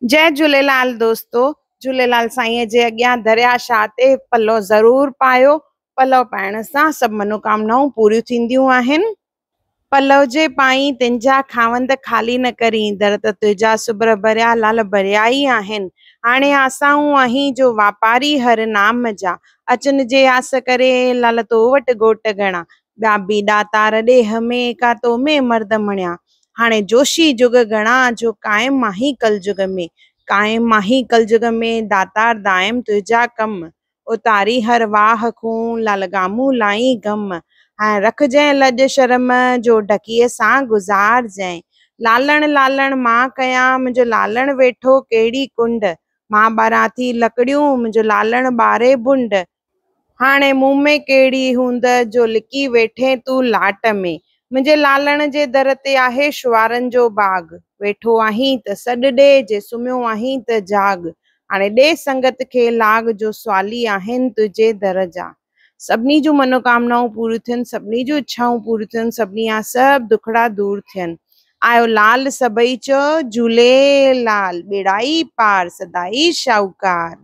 जय झूलेलाल दोस्तो। झूलेलाल साईं जे अॻियां दरिया शाह ते पल्लो ज़रूर पायो। पल्लो पाइण सां सब मनोकामनाऊं पूरियूं थींदियूं आहिनि। पल्लव जे पाई तिंजा खावंद खाली न करी, दर त तुंहिंजा सुब्र भरिया लाल भरिया ई आहिनि। हाणे आसाऊं आहीं जो वापारी हर नाम जा, अचन जे आस करे लाल तो वट गोट घणा। ॿिया बि दातार ॾेह में का तो में मर्द मणिया। हाणे जोशी जुग घणा जो कायम माही कल जुग में, कायम माही कल जुग में दातार दायम तुझा कम। उतारी हर वाह खूं लाल गामू लाई गम। हाणे रख जै लज शर्म जो ढकीअ सां गुज़ार जै। लालण लालण मां कयां मुंहिंजो लालण वेठो कहिड़ी कुंड। मां ॿारां थी लकड़ियूं मुंहिंजो लालण ॿारे बुंड। हाणे मूं में कहिड़ी हूंद जो लिकी वेठे तूं लाट में। मुंहिंजे लालण जे दर ते आहे शुआरनि जो बाग। वेठो आहीं त सॾु ॾे, जे सुम्हियो आहीं त जाग। हाणे ॾे संगत खे लाग जो स्वाली आहिनि तुंहिंजे दर जा। सभिनी जूं मनोकामनाऊं पूरियूं थियनि, सभिनी जूं इच्छाऊं पूरियूं थियनि, सभिनी जा सभु दुखड़ा दूर थियनि। आयो लाल सभई चओ झूलेलाल, बेड़ा ई पार सदाई शाहूकार।